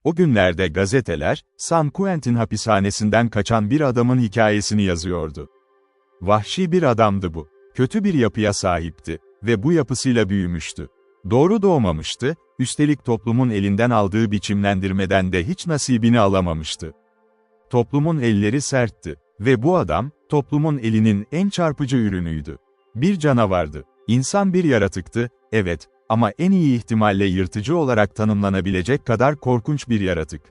O günlerde gazeteler, San Quentin hapishanesinden kaçan bir adamın hikayesini yazıyordu. Vahşi bir adamdı bu. Kötü bir yapıya sahipti ve bu yapısıyla büyümüştü. Doğru doğmamıştı, üstelik toplumun elinden aldığı biçimlendirmeden de hiç nasibini alamamıştı. Toplumun elleri sertti ve bu adam, toplumun elinin en çarpıcı ürünüydü. Bir canavardı. İnsan bir yaratıktı, evet, ama en iyi ihtimalle yırtıcı olarak tanımlanabilecek kadar korkunç bir yaratık.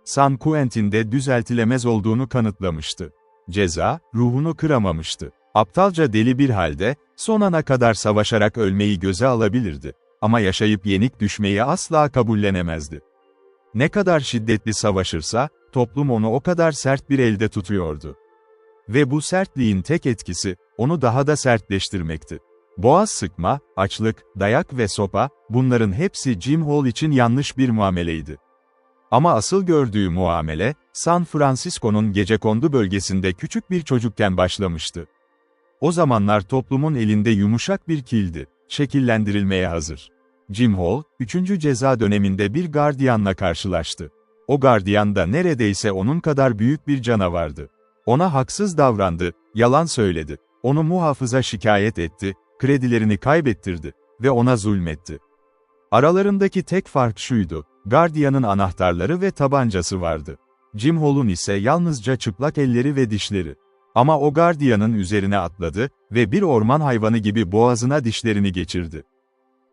San Quentin'de düzeltilemez olduğunu kanıtlamıştı. Ceza, ruhunu kıramamıştı. Aptalca deli bir halde, son ana kadar savaşarak ölmeyi göze alabilirdi. Ama yaşayıp yenik düşmeyi asla kabullenemezdi. Ne kadar şiddetli savaşırsa, toplum onu o kadar sert bir elde tutuyordu. Ve bu sertliğin tek etkisi, onu daha da sertleştirmekti. Boğaz sıkma, açlık, dayak ve sopa, bunların hepsi Jim Hall için yanlış bir muameleydi. Ama asıl gördüğü muamele, San Francisco'nun gecekondu bölgesinde küçük bir çocukken başlamıştı. O zamanlar toplumun elinde yumuşak bir kildi, şekillendirilmeye hazır. Jim Hall, 3. ceza döneminde bir gardiyanla karşılaştı. O gardiyan da neredeyse onun kadar büyük bir canavardı. Ona haksız davrandı, yalan söyledi, onu muhafıza şikayet etti, kredilerini kaybettirdi ve ona zulmetti. Aralarındaki tek fark şuydu, gardiyanın anahtarları ve tabancası vardı. Jim Hall'un ise yalnızca çıplak elleri ve dişleri. Ama o gardiyanın üzerine atladı ve bir orman hayvanı gibi boğazına dişlerini geçirdi.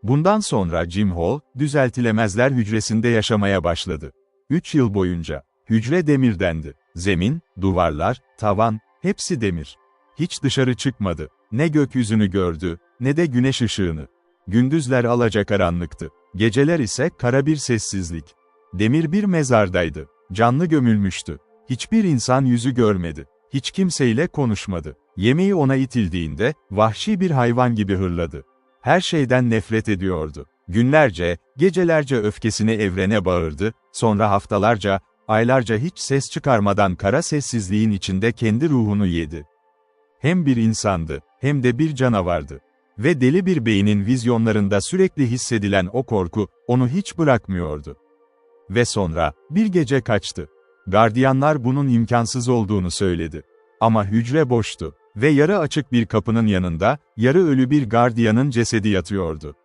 Bundan sonra Jim Hall, düzeltilemezler hücresinde yaşamaya başladı. 3 yıl boyunca. Hücre demirdendi. Zemin, duvarlar, tavan, hepsi demir. Hiç dışarı çıkmadı. Ne gökyüzünü gördü, ne de güneş ışığını. Gündüzler alacakaranlıktı. Geceler ise kara bir sessizlik. Demir bir mezardaydı. Canlı gömülmüştü. Hiçbir insan yüzü görmedi. Hiç kimseyle konuşmadı. Yemeği ona itildiğinde, vahşi bir hayvan gibi hırladı. Her şeyden nefret ediyordu. Günlerce, gecelerce öfkesini evrene bağırdı, sonra haftalarca, aylarca hiç ses çıkarmadan kara sessizliğin içinde kendi ruhunu yedi. Hem bir insandı, hem de bir canavardı. Ve deli bir beynin vizyonlarında sürekli hissedilen o korku, onu hiç bırakmıyordu. Ve sonra, bir gece kaçtı. Gardiyanlar bunun imkansız olduğunu söyledi. Ama hücre boştu. Ve yarı açık bir kapının yanında, yarı ölü bir gardiyanın cesedi yatıyordu.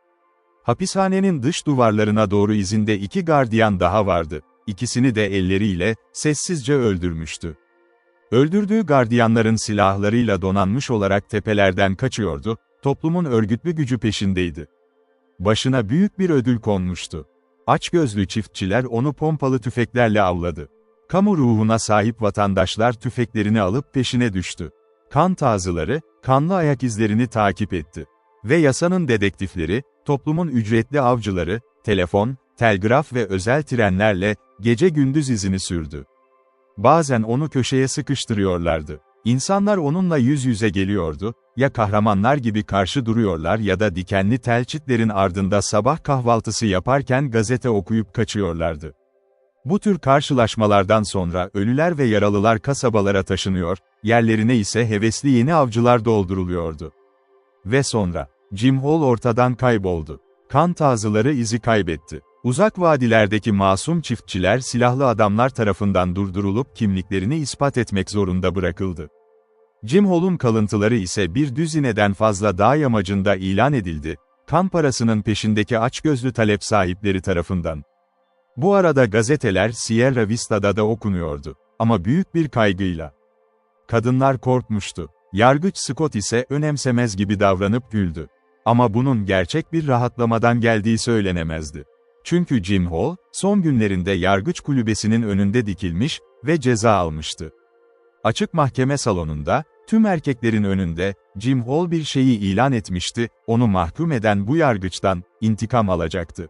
Hapishanenin dış duvarlarına doğru izinde 2 gardiyan daha vardı. İkisini de elleriyle, sessizce öldürmüştü. Öldürdüğü gardiyanların silahlarıyla donanmış olarak tepelerden kaçıyordu, toplumun örgütlü gücü peşindeydi. Başına büyük bir ödül konmuştu. Açgözlü çiftçiler onu pompalı tüfeklerle avladı. Kamu ruhuna sahip vatandaşlar tüfeklerini alıp peşine düştü. Kan tazıları, kanlı ayak izlerini takip etti. Ve yasanın dedektifleri, toplumun ücretli avcıları, telefon, telgraf ve özel trenlerle, gece gündüz izini sürdü. Bazen onu köşeye sıkıştırıyorlardı. İnsanlar onunla yüz yüze geliyordu, ya kahramanlar gibi karşı duruyorlar ya da dikenli tel çitlerin ardında sabah kahvaltısı yaparken gazete okuyup kaçıyorlardı. Bu tür karşılaşmalardan sonra ölüler ve yaralılar kasabalara taşınıyor, yerlerine ise hevesli yeni avcılar dolduruluyordu. Ve sonra, Jim Hall ortadan kayboldu. Kan tazıları izi kaybetti. Uzak vadilerdeki masum çiftçiler silahlı adamlar tarafından durdurulup kimliklerini ispat etmek zorunda bırakıldı. Jim Hall'un kalıntıları ise bir düzineden fazla dağ yamacında ilan edildi, kan parasının peşindeki açgözlü talep sahipleri tarafından. Bu arada gazeteler Sierra Vista'da da okunuyordu. Ama büyük bir kaygıyla. Kadınlar korkmuştu. Yargıç Scott ise önemsemez gibi davranıp güldü. Ama bunun gerçek bir rahatlamadan geldiği söylenemezdi. Çünkü Jim Hall, son günlerinde yargıç kulübesinin önünde dikilmiş ve ceza almıştı. Açık mahkeme salonunda, tüm erkeklerin önünde, Jim Hall bir şeyi ilan etmişti, onu mahkum eden bu yargıçtan, intikam alacaktı.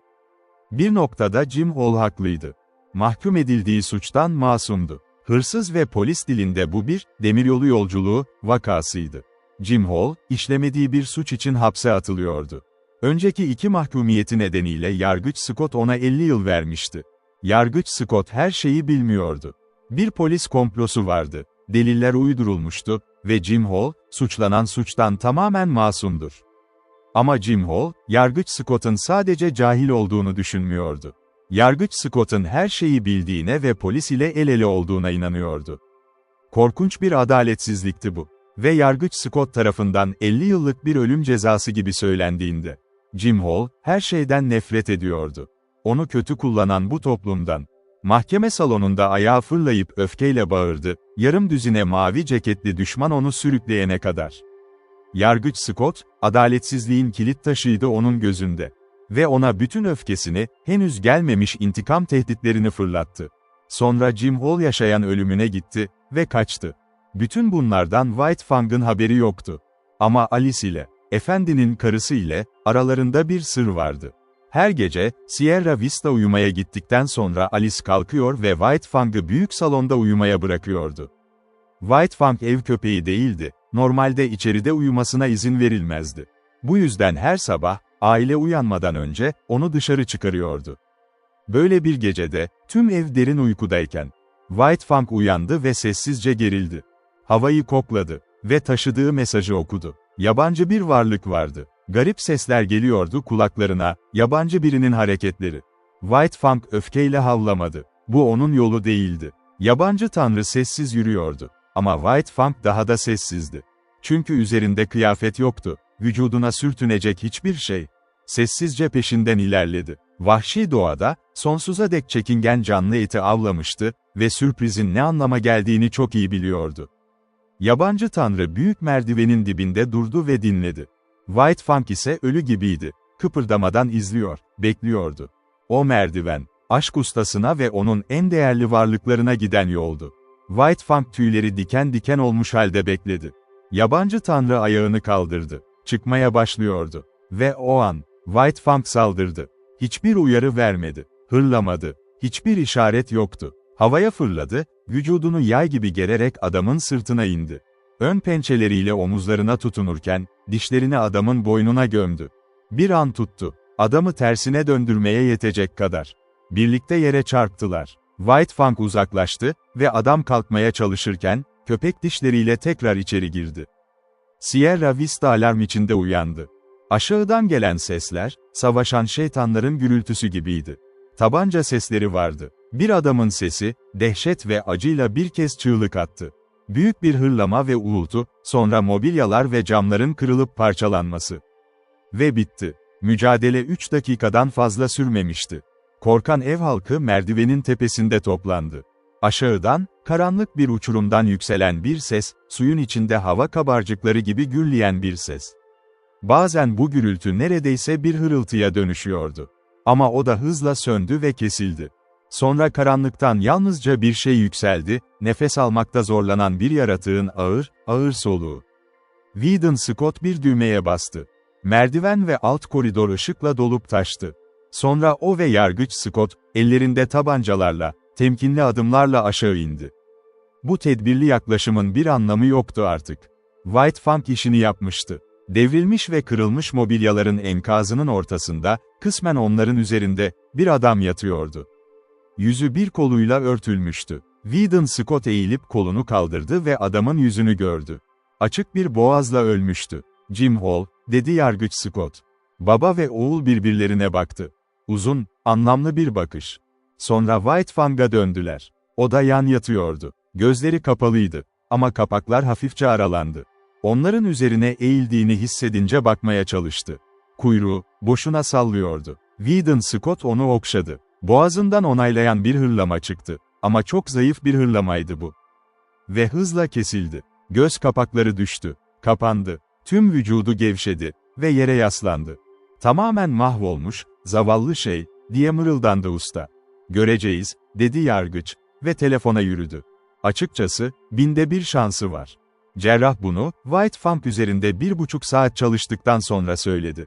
Bir noktada Jim Hall haklıydı. Mahkum edildiği suçtan masumdu. Hırsız ve polis dilinde bu bir, demiryolu yolculuğu, vakasıydı. Jim Hall, işlemediği bir suç için hapse atılıyordu. Önceki 2 mahkumiyeti nedeniyle Yargıç Scott ona 50 yıl vermişti. Yargıç Scott her şeyi bilmiyordu. Bir polis komplosu vardı, deliller uydurulmuştu ve Jim Hall, suçlanan suçtan tamamen masumdur. Ama Jim Hall, Yargıç Scott'ın sadece cahil olduğunu düşünmüyordu. Yargıç Scott'un her şeyi bildiğine ve polis ile el ele olduğuna inanıyordu. Korkunç bir adaletsizlikti bu. Ve Yargıç Scott tarafından 50 yıllık bir ölüm cezası gibi söylendiğinde, Jim Hall, her şeyden nefret ediyordu. Onu kötü kullanan bu toplumdan. Mahkeme salonunda ayağa fırlayıp öfkeyle bağırdı, yarım düzine mavi ceketli düşman onu sürükleyene kadar. Yargıç Scott, adaletsizliğin kilit taşıydı onun gözünde. Ve ona bütün öfkesini, henüz gelmemiş intikam tehditlerini fırlattı. Sonra Jim Hall yaşayan ölümüne gitti ve kaçtı. Bütün bunlardan White Fang'ın haberi yoktu. Ama Alice ile, efendinin karısı ile, aralarında bir sır vardı. Her gece, Sierra Vista uyumaya gittikten sonra Alice kalkıyor ve White Fang'ı büyük salonda uyumaya bırakıyordu. White Fang ev köpeği değildi, normalde içeride uyumasına izin verilmezdi. Bu yüzden her sabah, aile uyanmadan önce, onu dışarı çıkarıyordu. Böyle bir gecede, tüm ev derin uykudayken, White Fang uyandı ve sessizce gerildi. Havayı kokladı ve taşıdığı mesajı okudu. Yabancı bir varlık vardı. Garip sesler geliyordu kulaklarına, yabancı birinin hareketleri. White Fang öfkeyle havlamadı. Bu onun yolu değildi. Yabancı tanrı sessiz yürüyordu. Ama White Fang daha da sessizdi. Çünkü üzerinde kıyafet yoktu. Vücuduna sürtünecek hiçbir şey. Sessizce peşinden ilerledi. Vahşi doğada, sonsuza dek çekingen canlı eti avlamıştı ve sürprizin ne anlama geldiğini çok iyi biliyordu. Yabancı tanrı büyük merdivenin dibinde durdu ve dinledi. White Fang ise ölü gibiydi. Kıpırdamadan izliyor, bekliyordu. O merdiven, aşk ustasına ve onun en değerli varlıklarına giden yoldu. White Fang tüyleri diken diken olmuş halde bekledi. Yabancı tanrı ayağını kaldırdı. Çıkmaya başlıyordu. Ve o an, White Fang saldırdı. Hiçbir uyarı vermedi. Hırlamadı. Hiçbir işaret yoktu. Havaya fırladı, vücudunu yay gibi gererek adamın sırtına indi. Ön pençeleriyle omuzlarına tutunurken, dişlerini adamın boynuna gömdü. Bir an tuttu. Adamı tersine döndürmeye yetecek kadar. Birlikte yere çarptılar. White Fang uzaklaştı ve adam kalkmaya çalışırken, köpek dişleriyle tekrar içeri girdi. Sierra Vista alarm içinde uyandı. Aşağıdan gelen sesler, savaşan şeytanların gürültüsü gibiydi. Tabanca sesleri vardı. Bir adamın sesi, dehşet ve acıyla bir kez çığlık attı. Büyük bir hırlama ve uğultu, sonra mobilyalar ve camların kırılıp parçalanması. Ve bitti. Mücadele 3 dakikadan fazla sürmemişti. Korkan ev halkı merdivenin tepesinde toplandı. Aşağıdan, karanlık bir uçurumdan yükselen bir ses, suyun içinde hava kabarcıkları gibi gürleyen bir ses. Bazen bu gürültü neredeyse bir hırıltıya dönüşüyordu. Ama o da hızla söndü ve kesildi. Sonra karanlıktan yalnızca bir şey yükseldi, nefes almakta zorlanan bir yaratığın ağır, ağır soluğu. Weedon Scott bir düğmeye bastı. Merdiven ve alt koridor ışıkla dolup taştı. Sonra o ve Yargıç Scott, ellerinde tabancalarla, temkinli adımlarla aşağı indi. Bu tedbirli yaklaşımın bir anlamı yoktu artık. White Fang işini yapmıştı. Devrilmiş ve kırılmış mobilyaların enkazının ortasında, kısmen onların üzerinde, bir adam yatıyordu. Yüzü bir koluyla örtülmüştü. Weedon Scott eğilip kolunu kaldırdı ve adamın yüzünü gördü. Açık bir boğazla ölmüştü. "Jim Hall," dedi Yargıç Scott. Baba ve oğul birbirlerine baktı. Uzun, anlamlı bir bakış. Sonra White Fang'a döndüler. O da yan yatıyordu. Gözleri kapalıydı. Ama kapaklar hafifçe aralandı. Onların üzerine eğildiğini hissedince bakmaya çalıştı. Kuyruğu, boşuna sallıyordu. Weedon Scott onu okşadı. Boğazından onaylayan bir hırlama çıktı. Ama çok zayıf bir hırlamaydı bu. Ve hızla kesildi. Göz kapakları düştü. Kapandı. Tüm vücudu gevşedi. Ve yere yaslandı. "Tamamen mahvolmuş, zavallı şey," diye mırıldandı usta. "Göreceğiz," dedi yargıç. Ve telefona yürüdü. "Açıkçası, 1000'de 1 şansı var." Cerrah bunu, White Fang üzerinde 1,5 saat çalıştıktan sonra söyledi.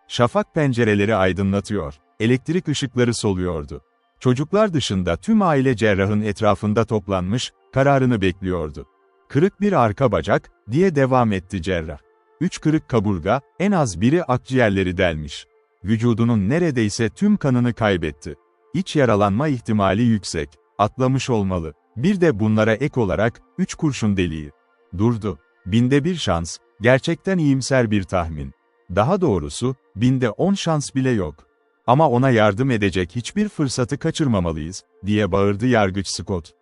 Şafak pencereleri aydınlatıyor. Elektrik ışıkları soluyordu. Çocuklar dışında tüm aile cerrahın etrafında toplanmış, kararını bekliyordu. "Kırık bir arka bacak," diye devam etti cerrah. 3 kırık kaburga, en az biri akciğerleri delmiş. Vücudunun neredeyse tüm kanını kaybetti. İç yaralanma ihtimali yüksek. Atlamış olmalı. Bir de bunlara ek olarak, 3 kurşun deliği. Durdu. 1000'de 1 şans, gerçekten iyimser bir tahmin. Daha doğrusu, 1000'de 10 şans bile yok. Ama ona yardım edecek hiçbir fırsatı kaçırmamalıyız, diye bağırdı Yargıç Scott.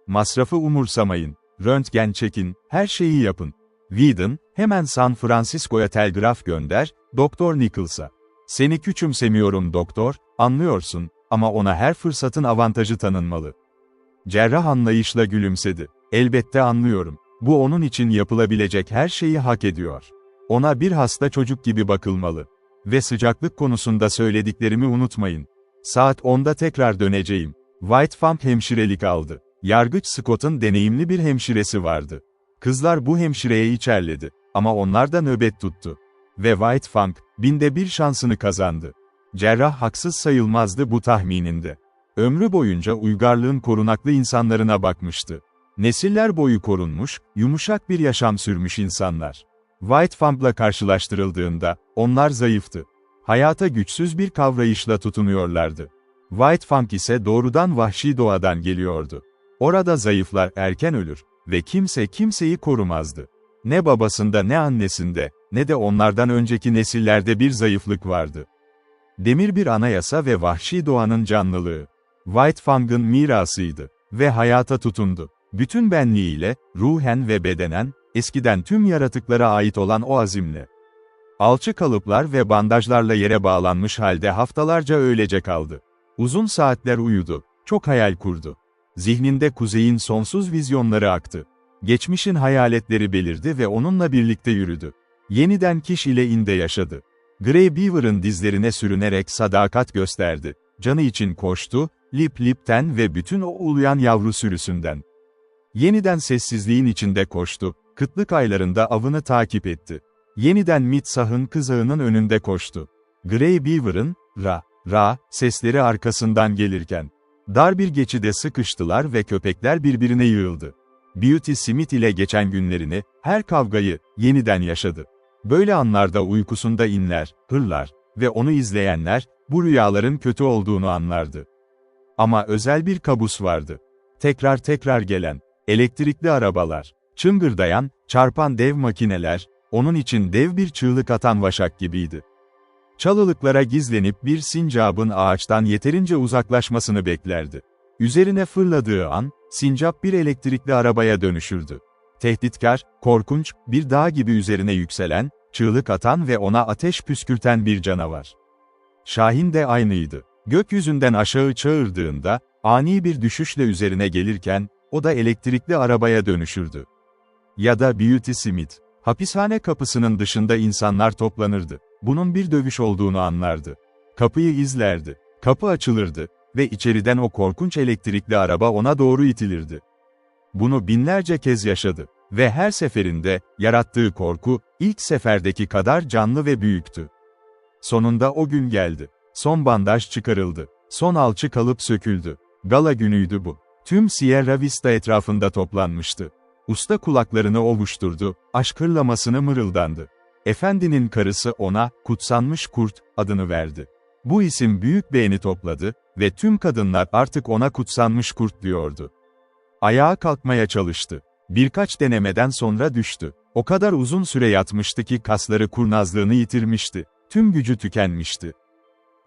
Masrafı umursamayın. Röntgen çekin, her şeyi yapın. Whedon, hemen San Francisco'ya telgraf gönder, Doktor Nichols'a. Seni küçümsemiyorum doktor, anlıyorsun, ama ona her fırsatın avantajı tanınmalı. Cerrah anlayışla gülümsedi. Elbette anlıyorum. Bu onun için yapılabilecek her şeyi hak ediyor. Ona bir hasta çocuk gibi bakılmalı. Ve sıcaklık konusunda söylediklerimi unutmayın. Saat 10'da tekrar döneceğim. White Fang hemşirelik aldı. Yargıç Scott'un deneyimli bir hemşiresi vardı. Kızlar bu hemşireye içerledi. Ama onlar da nöbet tuttu. Ve White Fang, 1000'de 1 şansını kazandı. Cerrah haksız sayılmazdı bu tahmininde. Ömrü boyunca uygarlığın korunaklı insanlarına bakmıştı. Nesiller boyu korunmuş, yumuşak bir yaşam sürmüş insanlar. White Fang'la karşılaştırıldığında, onlar zayıftı. Hayata güçsüz bir kavrayışla tutunuyorlardı. White Fang ise doğrudan vahşi doğadan geliyordu. Orada zayıflar erken ölür ve kimse kimseyi korumazdı. Ne babasında ne annesinde, ne de onlardan önceki nesillerde bir zayıflık vardı. Demir bir anayasa ve vahşi doğanın canlılığı. White Fang'ın mirasıydı ve hayata tutundu. Bütün benliğiyle, ruhen ve bedenen, eskiden tüm yaratıklara ait olan o azimle. Alçı kalıplar ve bandajlarla yere bağlanmış halde haftalarca öylece kaldı. Uzun saatler uyudu, çok hayal kurdu. Zihninde kuzeyin sonsuz vizyonları aktı. Geçmişin hayaletleri belirdi ve onunla birlikte yürüdü. Yeniden Kish ile Inde yaşadı. Grey Beaver'ın dizlerine sürünerek sadakat gösterdi. Canı için koştu, Lip Lip'ten ve bütün o uluyan yavru sürüsünden. Yeniden sessizliğin içinde koştu, kıtlık aylarında avını takip etti. Yeniden Mitsah'ın kızağının önünde koştu. Grey Beaver'ın, ra, sesleri arkasından gelirken. Dar bir geçide sıkıştılar ve köpekler birbirine yığıldı. Beauty Smith ile geçen günlerini, her kavgayı, yeniden yaşadı. Böyle anlarda uykusunda inler, hırlar ve onu izleyenler, bu rüyaların kötü olduğunu anlardı. Ama özel bir kabus vardı. Tekrar gelen, elektrikli arabalar, çıngırdayan, çarpan dev makineler, onun için dev bir çığlık atan vaşak gibiydi. Çalılıklara gizlenip bir sincabın ağaçtan yeterince uzaklaşmasını beklerdi. Üzerine fırladığı an, sincap bir elektrikli arabaya dönüşürdü. Tehditkar, korkunç, bir dağ gibi üzerine yükselen, çığlık atan ve ona ateş püskürten bir canavar. Şahin de aynıydı. Gökyüzünden aşağı çağırdığında, ani bir düşüşle üzerine gelirken, o da elektrikli arabaya dönüşürdü. Ya da Beauty Smith. Hapishane kapısının dışında insanlar toplanırdı. Bunun bir dövüş olduğunu anlardı. Kapıyı izlerdi. Kapı açılırdı ve içeriden o korkunç elektrikli araba ona doğru itilirdi. Bunu binlerce kez yaşadı ve her seferinde yarattığı korku ilk seferdeki kadar canlı ve büyüktü. Sonunda o gün geldi. Son bandaj çıkarıldı. Son alçı kalıp söküldü. Gala günüydü bu. Tüm Sierra Vista etrafında toplanmıştı. Usta kulaklarını ovuşturdu, aşk hırlamasını mırıldandı. Efendinin karısı ona, Kutsanmış Kurt, adını verdi. Bu isim büyük beğeni topladı ve tüm kadınlar artık ona Kutsanmış Kurt diyordu. Ayağa kalkmaya çalıştı. Birkaç denemeden sonra düştü. O kadar uzun süre yatmıştı ki kasları kurnazlığını yitirmişti. Tüm gücü tükenmişti.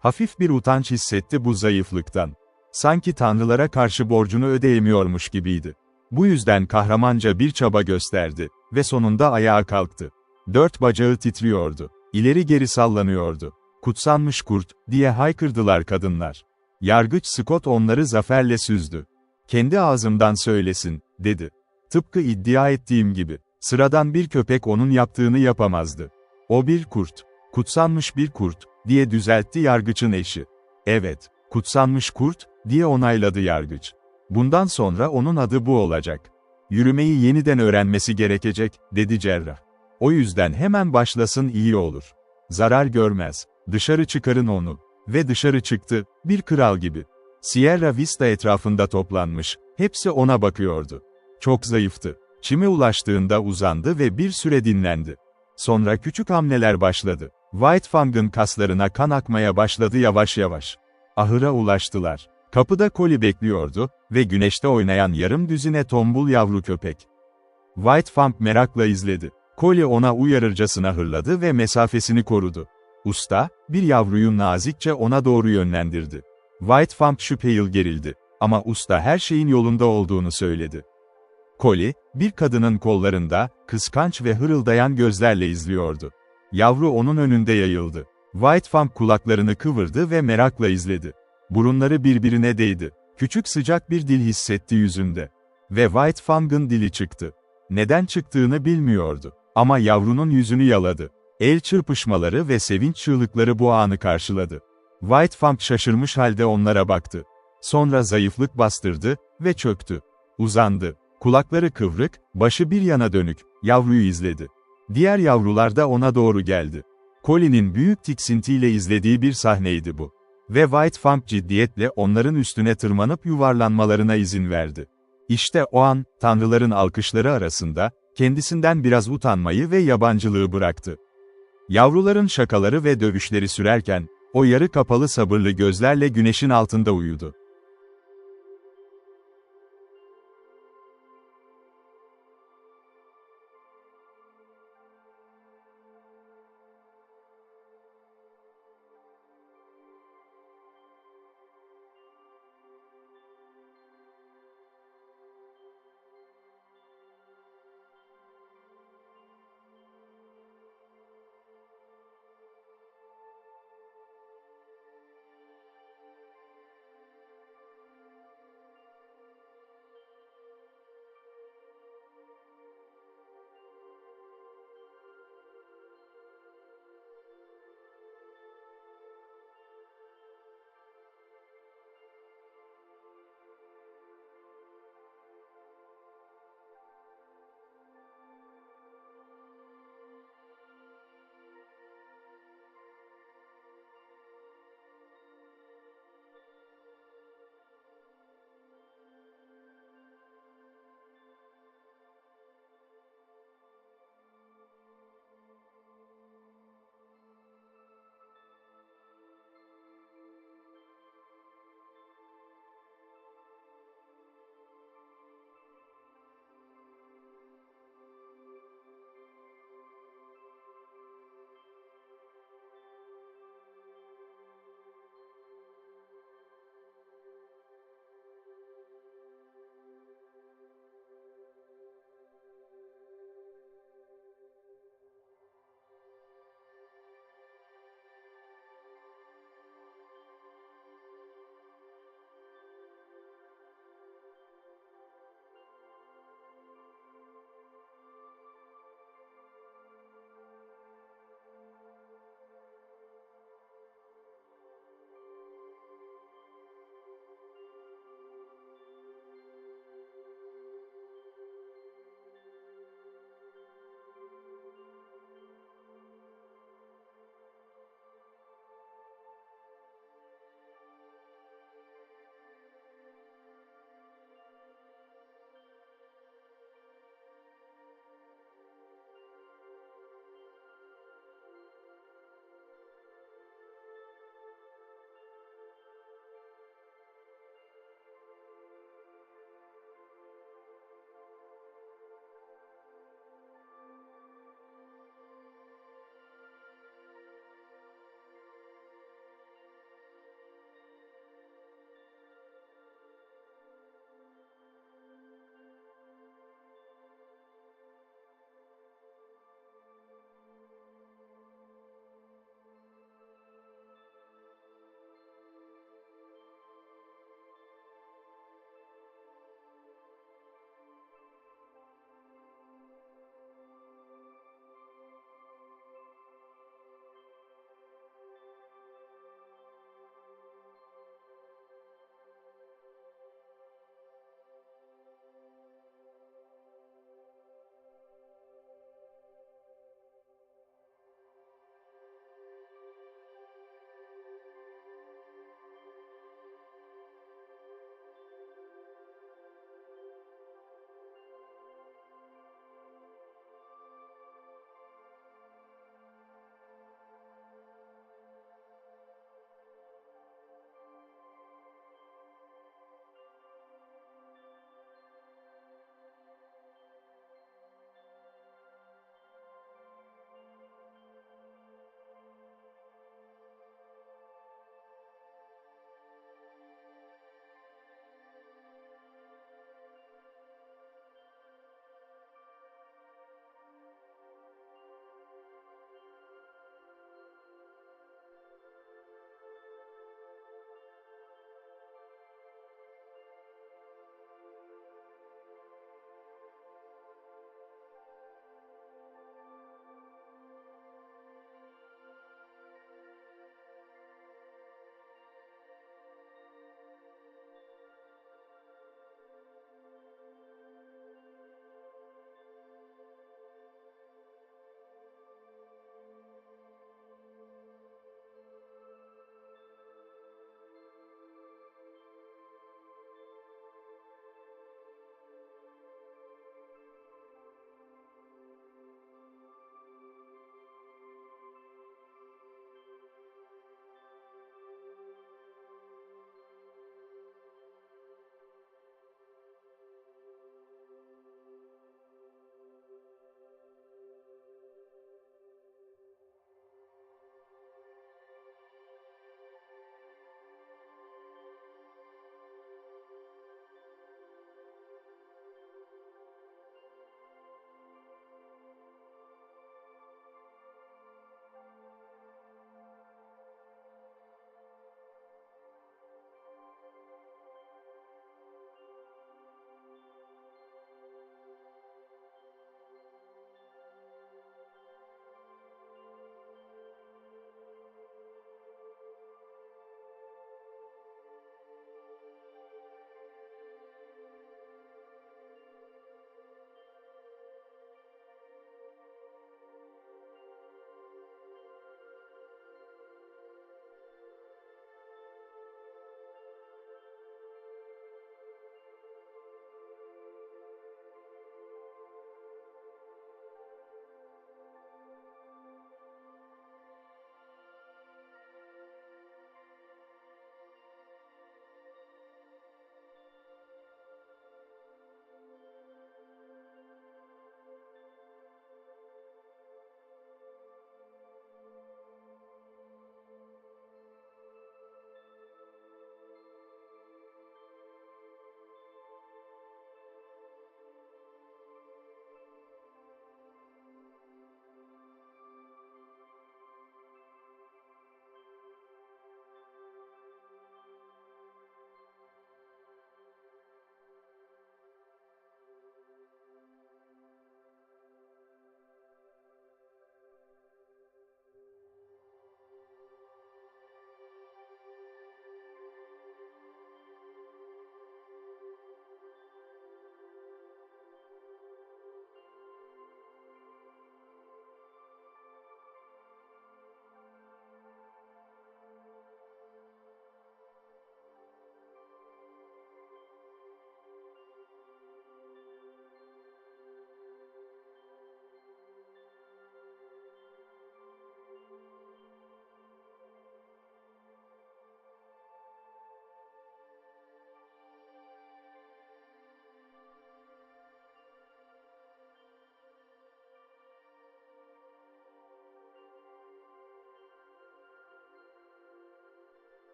Hafif bir utanç hissetti bu zayıflıktan. Sanki tanrılara karşı borcunu ödeyemiyormuş gibiydi. Bu yüzden kahramanca bir çaba gösterdi ve sonunda ayağa kalktı. 4 bacağı titriyordu. İleri geri sallanıyordu. Kutsanmış kurt, diye haykırdılar kadınlar. Yargıç Scott onları zaferle süzdü. Kendi ağzımdan söylesin, dedi. Tıpkı iddia ettiğim gibi, sıradan bir köpek onun yaptığını yapamazdı. O bir kurt. Kutsanmış bir kurt, diye düzeltti yargıçın eşi. Evet, kutsanmış kurt, diye onayladı yargıç. Bundan sonra onun adı bu olacak. Yürümeyi yeniden öğrenmesi gerekecek, dedi cerrah. O yüzden hemen başlasın iyi olur. Zarar görmez. Dışarı çıkarın onu. Ve dışarı çıktı, bir kral gibi. Sierra Vista etrafında toplanmış, hepsi ona bakıyordu. Çok zayıftı. Çime ulaştığında uzandı ve bir süre dinlendi. Sonra küçük hamleler başladı. White Fang'ın kaslarına kan akmaya başladı yavaş yavaş. Ahıra ulaştılar. Kapıda Collie bekliyordu ve güneşte oynayan yarım düzine tombul yavru köpek. White Fang merakla izledi. Collie ona uyarırcasına hırladı ve mesafesini korudu. Usta, bir yavruyu nazikçe ona doğru yönlendirdi. White Fang şüpheli gerildi. Ama usta her şeyin yolunda olduğunu söyledi. Collie, bir kadının kollarında, kıskanç ve hırıldayan gözlerle izliyordu. Yavru onun önünde yayıldı. White Fang kulaklarını kıvırdı ve merakla izledi. Burunları birbirine değdi. Küçük sıcak bir dil hissetti yüzünde. Ve White Fang'ın dili çıktı. Neden çıktığını bilmiyordu. Ama yavrunun yüzünü yaladı. El çırpışmaları ve sevinç çığlıkları bu anı karşıladı. White Fang şaşırmış halde onlara baktı. Sonra zayıflık bastırdı ve çöktü. Uzandı. Kulakları kıvrık, başı bir yana dönük, yavruyu izledi. Diğer yavrular da ona doğru geldi. Collie'nin büyük tiksintiyle izlediği bir sahneydi bu. Ve White Fang ciddiyetle onların üstüne tırmanıp yuvarlanmalarına izin verdi. İşte o an, tanrıların alkışları arasında, kendisinden biraz utanmayı ve yabancılığı bıraktı. Yavruların şakaları ve dövüşleri sürerken, o yarı kapalı sabırlı gözlerle güneşin altında uyudu.